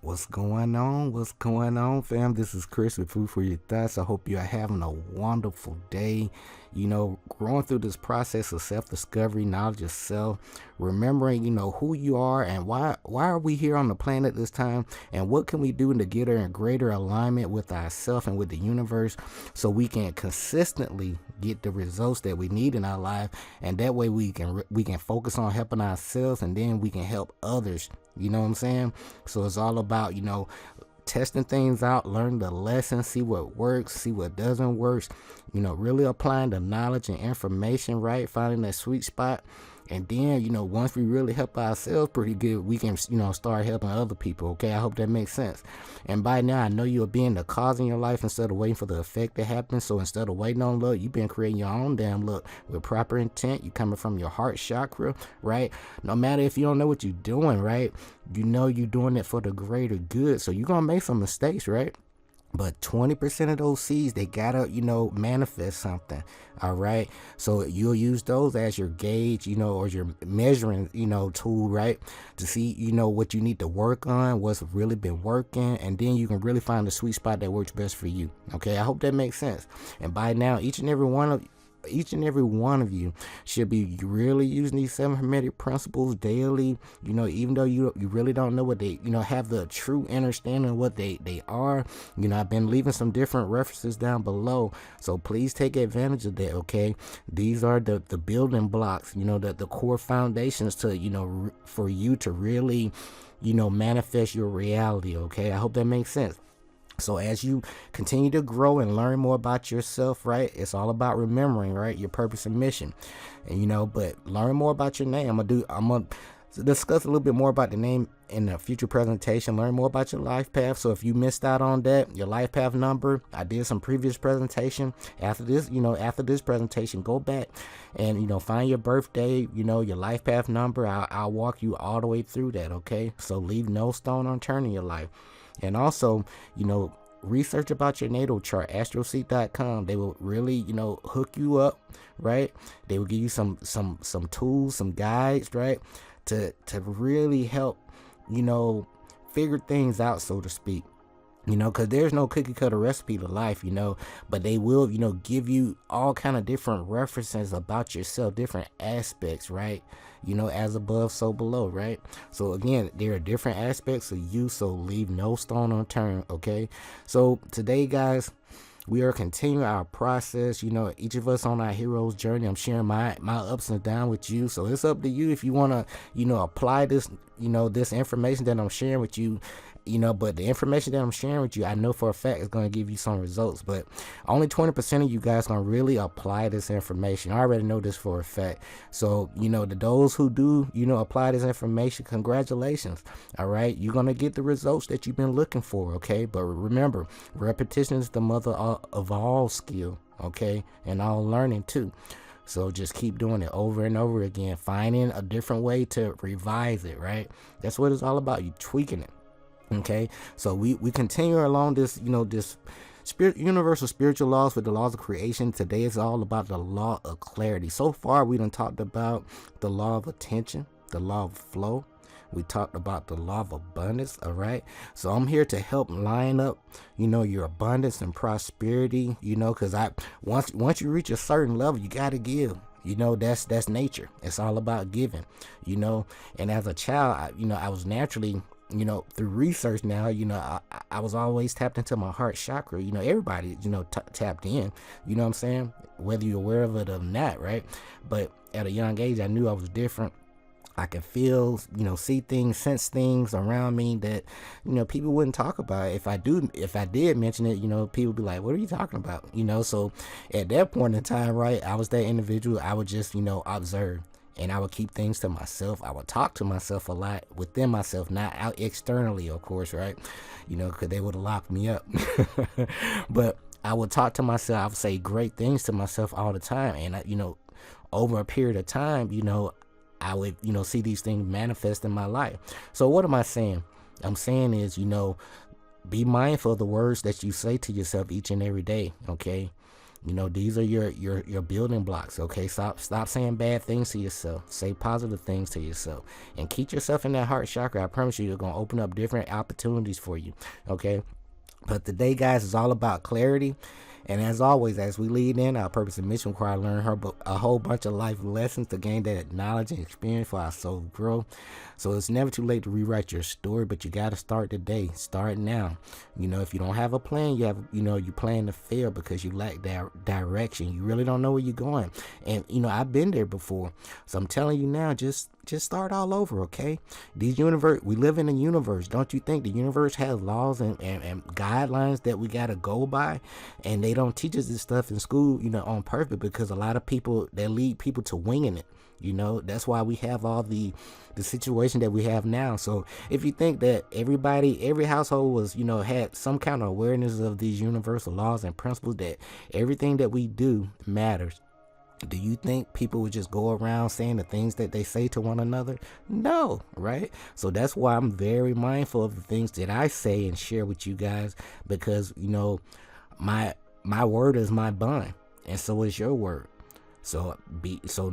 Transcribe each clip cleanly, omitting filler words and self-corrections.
What's going on? What's going on, fam? This is Chris with Food for Your Thoughts. I hope you are having a wonderful day. Growing through this process of self-discovery, knowledge of self, remembering, who you are and why are we here on the planet this time, and what can we do to get in greater alignment with ourselves and with the universe, so we can consistently get the results that we need in our life, and that way we can focus on helping ourselves, and then we can help others. You know what I'm saying? So it's all about, testing things out, learn the lessons, see what works, see what doesn't work, really applying the knowledge and information, right? Finding that sweet spot. And then, once we really help ourselves pretty good, we can, start helping other people. Okay, I hope that makes sense. And by now, I know you're being the cause in your life instead of waiting for the effect to happen. So instead of waiting on luck, you've been creating your own damn luck with proper intent. You coming from your heart chakra, right? No matter if you don't know what you're doing, right? You're doing it for the greater good. So you're going to make some mistakes, right? But 20% of those seeds, they gotta, manifest something. All right. So you'll use those as your gauge, or your measuring, tool, right? To see, what you need to work on, what's really been working. And then you can really find the sweet spot that works best for you. Okay. I hope that makes sense. And by now, each and every one of you should be really using these 7 Hermetic principles daily, even though you really don't know what they, have the true understanding of what they are. I've been leaving some different references down below, so please take advantage of that. Okay, these are the building blocks, the core foundations to, for you to really, manifest your reality. Okay, I hope that makes sense. So as you continue to grow and learn more about yourself, right, it's all about remembering, right, your purpose and mission. And but learn more about your name. I'm gonna discuss a little bit more about the name in a future presentation. Learn more about your life path. So if you missed out on that, your life path number, I did some previous presentation. After this presentation, go back and find your birthday, your life path number. I'll walk you all the way through that. Okay, so leave no stone unturned in your life. And also, research about your natal chart, astroseek.com. They will really, hook you up, right? They will give you some tools, some guides, right? To really help, figure things out, so to speak. Because there's no cookie cutter recipe to life, but they will, give you all kind of different references about yourself, different aspects, right? As above, so below, right? So again, there are different aspects of you, so leave no stone unturned. Okay, so today, guys, we are continuing our process. Each of us on our hero's journey. I'm sharing my ups and downs with you, so it's up to you if you want to apply this this information that I'm sharing with you. But the information that I'm sharing with you, I know for a fact is going to give you some results, but only 20% of you guys going to really apply this information. I already know this for a fact. So, those who do, apply this information, congratulations. All right. You're going to get the results that you've been looking for. Okay. But remember, repetition is the mother of all skill. Okay. And all learning too. So just keep doing it over and over again, finding a different way to revise it. Right. That's what it's all about. You tweaking it. Okay, so we continue along this, this universal spiritual laws with the laws of creation. Today is all about the law of clarity. So far, we done talked about the law of attention, the law of flow. We talked about the law of abundance. All right, so I'm here to help line up, your abundance and prosperity. Because once you reach a certain level, you got to give. That's nature. It's all about giving. And as a child, I was naturally, through research now, I was always tapped into my heart chakra. Everybody, tapped in, what I'm saying, whether you're aware of it or not, right? But at a young age, I knew I was different. I could feel, see things, sense things around me that, people wouldn't talk about. If I did mention it, people would be like, what are you talking about? So at that point in time, right, I was that individual. I would just, observe. And I would keep things to myself. I would talk to myself a lot within myself, not out externally, of course, right? Because they would have locked me up. But I would talk to myself. I would say great things to myself all the time. And, over a period of time, I would, see these things manifest in my life. So what am I saying? I'm saying is, be mindful of the words that you say to yourself each and every day, okay? You know, these are your building blocks. Okay, stop saying bad things to yourself. Say positive things to yourself, and keep yourself in that heart chakra. I promise you, they're gonna open up different opportunities for you. Okay, but today, guys, is all about clarity. And as always, as we lead in, our purpose and mission require learn a whole bunch of life lessons to gain that knowledge and experience for our soul growth. So it's never too late to rewrite your story, but you got to start today. Start now. You know, if you don't have a plan, you plan to fail because you lack direction. You really don't know where you're going. And, I've been there before. So I'm telling you now, just start all over, okay? We live in a universe. Don't you think the universe has laws and guidelines that we got to go by? And they don't teach us this stuff in school, on purpose, because a lot of people, they lead people to winging it. That's why we have all the situation that we have now. So if you think that every household was, had some kind of awareness of these universal laws and principles, that everything that we do matters, do you think people would just go around saying the things that they say to one another? No, right? So that's why I'm very mindful of the things that I say and share with you guys, because, my word is my bond, and so is your word. So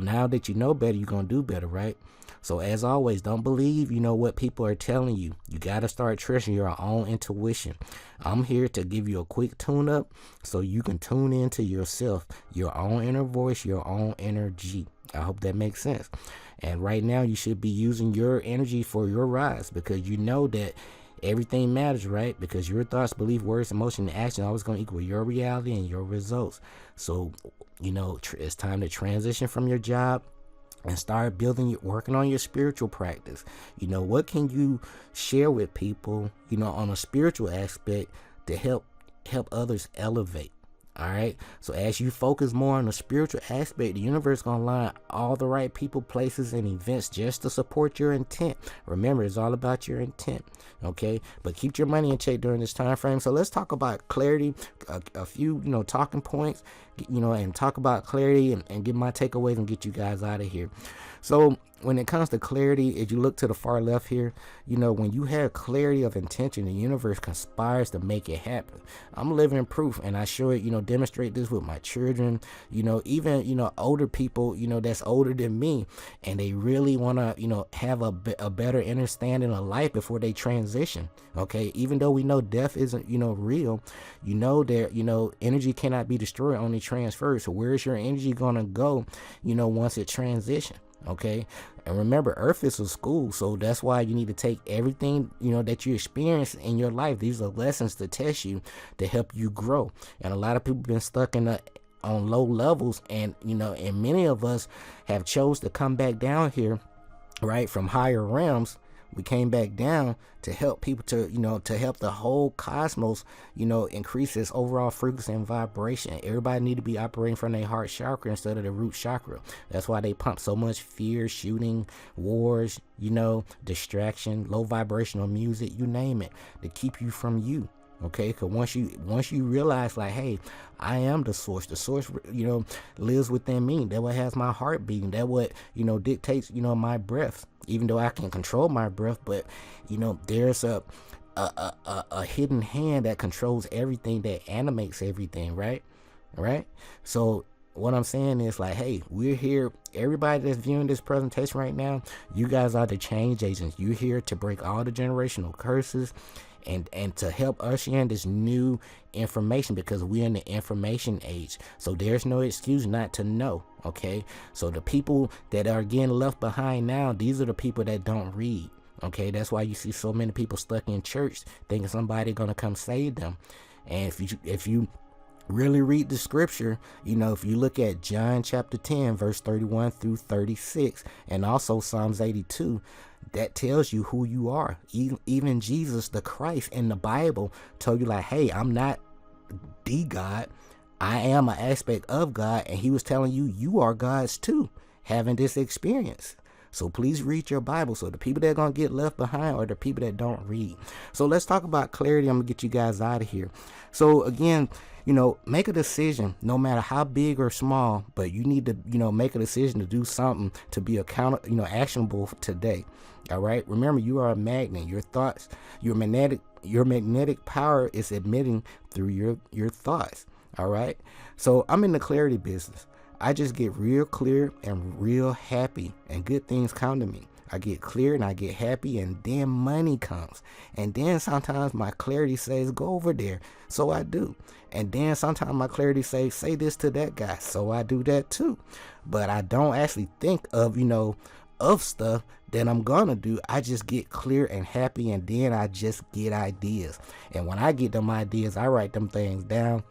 now that you know better, you're going to do better, right? So as always, don't believe, what people are telling you. You got to start trusting your own intuition. I'm here to give you a quick tune up so you can tune into yourself, your own inner voice, your own energy. I hope that makes sense. And right now you should be using your energy for your rise, because you know that everything matters, right? Because your thoughts, belief, words, emotion, and action are always going to equal your reality and your results. So, it's time to transition from your job and start working on your spiritual practice. What can you share with people, on a spiritual aspect to help others elevate? All right. So as you focus more on the spiritual aspect, the universe is going to line all the right people, places, and events just to support your intent. Remember, it's all about your intent. Okay. But keep your money in check during this time frame. So let's talk about clarity, a few, talking points, and talk about clarity and get my takeaways and get you guys out of here. So when it comes to clarity, if you look to the far left here, when you have clarity of intention, the universe conspires to make it happen. I'm living proof, and I show it, demonstrate this with my children, even, older people, that's older than me, and they really want to, have a better understanding of life before they transition. Okay. Even though we know death isn't, real, that, energy cannot be destroyed, only transferred. So where's your energy going to go, once it transitions? Okay. And remember, Earth is a school. So that's why you need to take everything, that you experience in your life. These are lessons to test you, to help you grow. And a lot of people have been stuck on low levels. And, and many of us have chose to come back down here, right, from higher realms. We came back down to help people to help the whole cosmos, increase its overall frequency and vibration. Everybody need to be operating from their heart chakra instead of the root chakra. That's why they pump so much fear, shooting, wars, distraction, low vibrational music, you name it, to keep you from you. Okay, because once you realize, like, hey, I am the source. The source, lives within me. That what has my heart beating. That what dictates, my breath. Even though I can control my breath, but there's a hidden hand that controls everything, that animates everything, right? So what I'm saying is, like, hey, we're here. Everybody that's viewing this presentation right now, you guys are the change agents. You're here to break all the generational curses and to help usher in this new information, because we're in the information age. So there's no excuse not to know. Okay. So the people that are getting left behind now, these are the people that don't read. Okay. That's why you see so many people stuck in church thinking somebody gonna come save them. And if you really read the scripture, if you look at John chapter 10 verse 31 through 36, and also Psalms 82, that tells you who you are. Even Jesus the Christ in the Bible told you, like, hey, I'm not the God, I am an aspect of God, and he was telling you are God's too, having this experience. So please read your Bible. So the people that are going to get left behind are the people that don't read. So let's talk about clarity. I'm going to get you guys out of here. So again, make a decision, no matter how big or small, but you need to, make a decision to do something to be actionable today. All right. Remember, you are a magnet. Your thoughts, your magnetic power is emitting through your thoughts. All right. So I'm in the clarity business. I just get real clear and real happy, and good things come to me. I get clear and I get happy, and then money comes. And then sometimes my clarity says, go over there. So I do. And then sometimes my clarity says, say this to that guy. So I do that too. But I don't actually think of, of stuff that I'm gonna do. I just get clear and happy, and then I just get ideas. And when I get them ideas, I write them things down.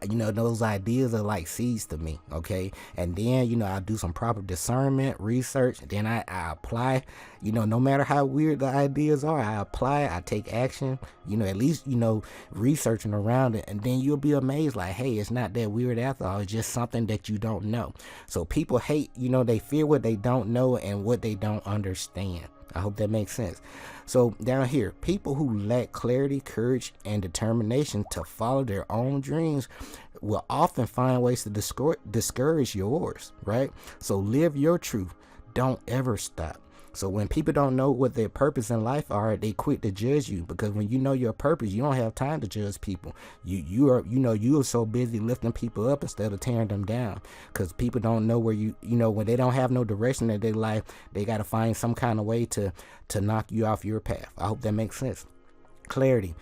Those ideas are like seeds to me, okay? And then, I do some proper discernment, research, then I apply, no matter how weird the ideas are, I apply, I take action, at least, researching around it, and then you'll be amazed, like, hey, it's not that weird after all, it's just something that you don't know. So people hate, they fear what they don't know and what they don't understand. I hope that makes sense. So down here, people who lack clarity, courage, and determination to follow their own dreams will often find ways to discourage yours, right? So live your truth. Don't ever stop. So when people don't know what their purpose in life are, they quit to judge you, because when you know your purpose, you don't have time to judge people. You are so busy lifting people up instead of tearing them down, because people don't know where when they don't have no direction in their life, they got to find some kind of way to knock you off your path. I hope that makes sense. Clarity.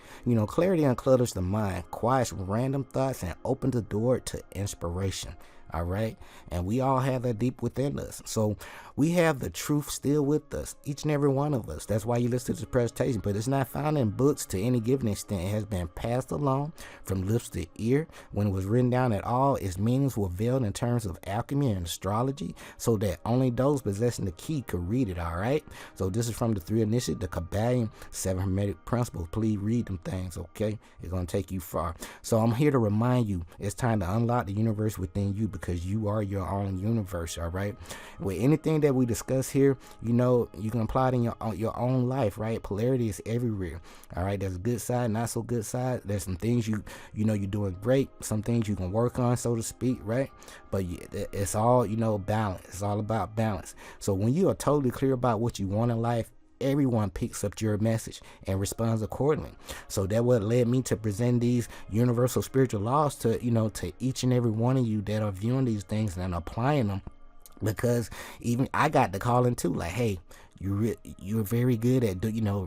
Clarity unclutters the mind, quiets random thoughts, and opens the door to inspiration. All right. And we all have that deep within us. So we have the truth still with us, each and every one of us. That's why you listen to this presentation, but it's not found in books to any given extent. It has been passed along from lips to ear. When it was written down at all, its meanings were veiled in terms of alchemy and astrology, so that only those possessing the key could read it. All right. So this is from the 3 Initiative, the Kabbalion 7 Hermetic Principles. Please read them things. Okay. It's going to take you far. So I'm here to remind you, it's time to unlock the universe within you, because you are your own universe. All right. With anything that we discuss here, you can apply it in your own life, right? Polarity is everywhere. All right. There's a good side, not so good side. There's some things you're doing great, some things you can work on, so to speak, right? But it's all balance. It's all about balance. So when you are totally clear about what you want in life, everyone picks up your message and responds accordingly. So that what led me to present these universal spiritual laws to to each and every one of you that are viewing these things and applying them, because even I got the calling too, like, hey, you're very good at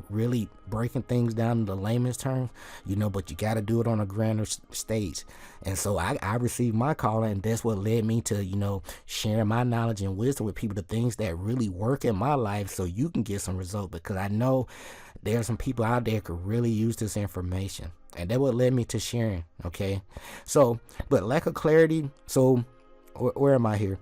really breaking things down in the layman's terms, but you got to do it on a grander stage. And so I received my calling, and that's what led me to share my knowledge and wisdom with people, the things that really work in my life, so you can get some results, because I know there are some people out there could really use this information, and that what led me to sharing. Okay, so but lack of clarity, so where am I here?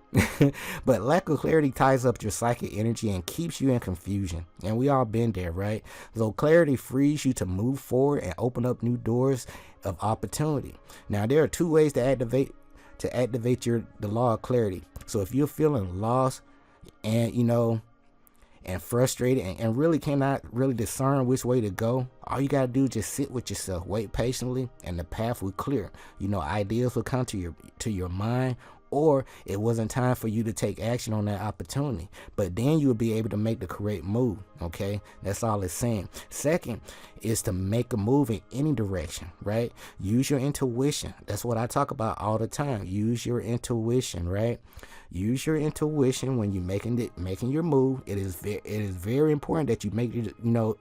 But lack of clarity ties up your psychic energy and keeps you in confusion. And we all been there, right? So clarity frees you to move forward and open up new doors of opportunity. Now, there are 2 ways to activate the law of clarity. So if you're feeling lost and and frustrated and really cannot really discern which way to go, all you gotta do is just sit with yourself, wait patiently, and the path will clear. Ideas will come to your mind, or it wasn't time for you to take action on that opportunity, but then you'll be able to make the correct move. Okay, that's all it's saying. Second is to make a move in any direction, right? Use your intuition. That's what I talk about all the time. Use your intuition, right? Use your intuition when you're making your move. It is very important that you make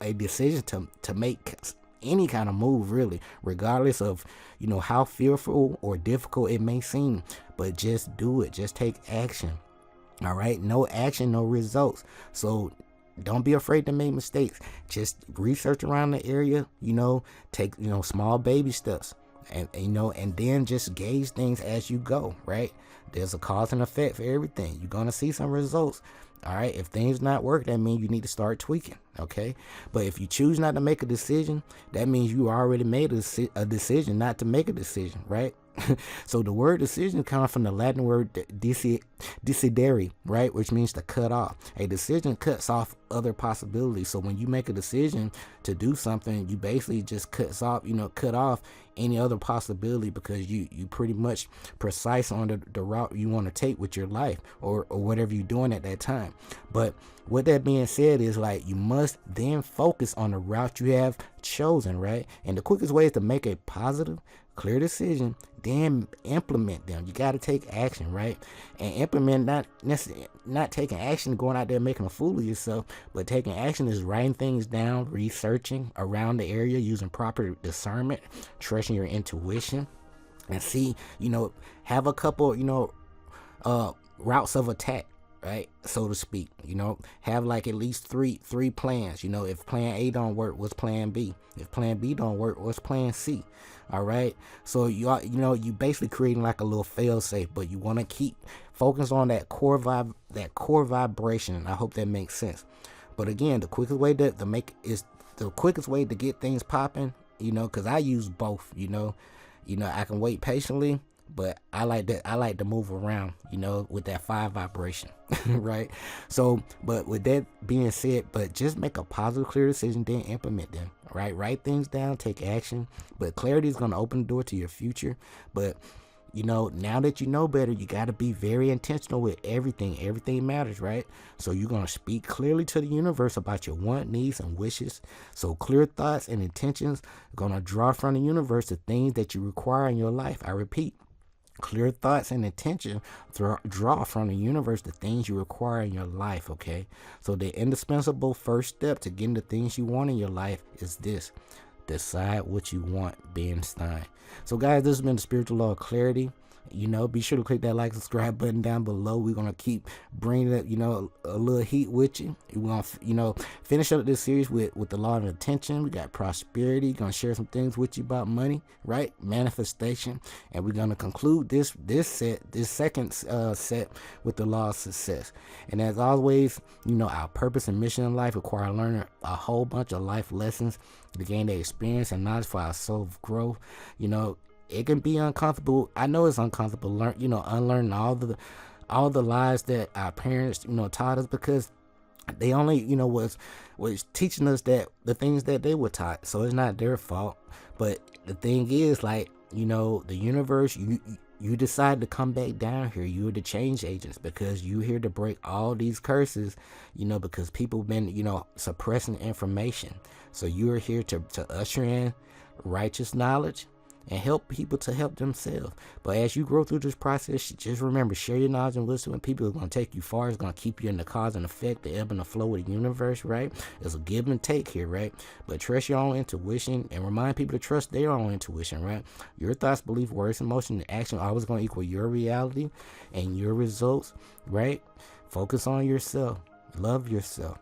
a decision to make any kind of move, really, regardless of how fearful or difficult it may seem. But just do it. Just take action. All right. No action, no results. So don't be afraid to make mistakes. Just research around the area. Take small baby steps, and and then just gauge things as you go. Right. There's a cause and effect for everything. You're gonna see some results. All right. If things not work, that means you need to start tweaking. Okay. But if you choose not to make a decision, that means you already made a decision not to make a decision. Right. So the word decision comes from the Latin word decidere, right, which means to cut off. A decision cuts off other possibilities. So when you make a decision to do something, you basically just cut off any other possibility, because you pretty much precise on the route you want to take with your life or whatever you're doing at that time. But with that being said, is like you must must then focus on the route you have chosen, right? And the quickest way is to make a positive, clear decision, then implement them. You got to take action, right? And implement, not taking action, going out there making a fool of yourself, but taking action is writing things down, researching around the area, using proper discernment, trusting your intuition, and see, have a couple, routes of attack, right, so to speak. Have like at least three plans. If plan A don't work, what's plan B? If plan B don't work, what's plan C? All right, so you basically creating like a little fail safe, but you want to keep focus on that core vibration, and I hope that makes sense. But again, the quickest way to get things popping, because I use both. I can wait patiently, but I like to move around, with that 5 vibration, right? So, but with that being said, but just make a positive, clear decision, then implement them, right? Write things down, take action, but clarity is going to open the door to your future. But, now that you know better, you got to be very intentional with everything. Everything matters, right? So you're going to speak clearly to the universe about your want, needs, and wishes. So clear thoughts and intentions are going to draw from the universe the things that you require in your life. I repeat, clear thoughts and intention draw from the universe the things you require in your life, okay? So the indispensable first step to getting the things you want in your life is this: decide what you want, Ben Stein. So guys, this has been the Spiritual Law of Clarity. Be sure to click that like, subscribe button down below. We're going to keep bringing it, a little heat with you. We're going to, finish up this series with the law of intention. We got prosperity. Going to share some things with you about money, right? Manifestation. And we're going to conclude this second set with the law of success. And as always, our purpose and mission in life require learning a whole bunch of life lessons to gain the experience and knowledge for our soul growth. It can be uncomfortable. I know it's uncomfortable unlearning all the lies that our parents, taught us, because they only, was teaching us that the things that they were taught. So it's not their fault. But the thing is, the universe, you decide to come back down here. You're the change agents, because you're here to break all these curses, because people have been, suppressing information. So you're here to usher in righteous knowledge and help people to help themselves. But as you grow through this process, just remember, share your knowledge and wisdom with people. It's going to take you far. It's going to keep you in the cause and effect, the ebb and the flow of the universe, right? It's a give and take here, right? But trust your own intuition and remind people to trust their own intuition, right? Your thoughts, belief, words, emotion, and action are always going to equal your reality and your results, right? Focus on yourself. Love yourself.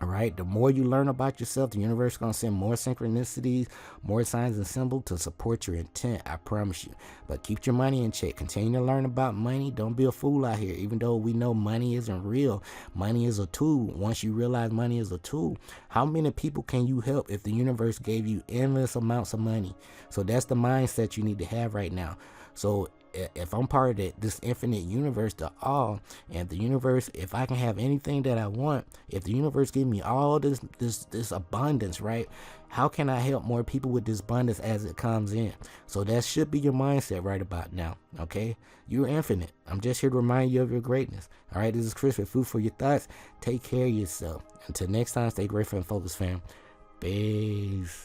All right, the more you learn about yourself, the universe is going to send more synchronicities, more signs and symbols to support your intent. I promise you. But keep your money in check. Continue to learn about money. Don't be a fool out here. Even though we know money isn't real, money is a tool. Once you realize money is a tool, how many people can you help if the universe gave you endless amounts of money? So that's the mindset you need to have right now. So if I'm part of this infinite universe, the all, and the universe, if I can have anything that I want, if the universe give me all this abundance, right? How can I help more people with this abundance as it comes in? So that should be your mindset right about now, okay? You're infinite. I'm just here to remind you of your greatness. All right, this is Chris with Food for Your Thoughts. Take care of yourself. Until next time, stay grateful and focused, fam. Peace.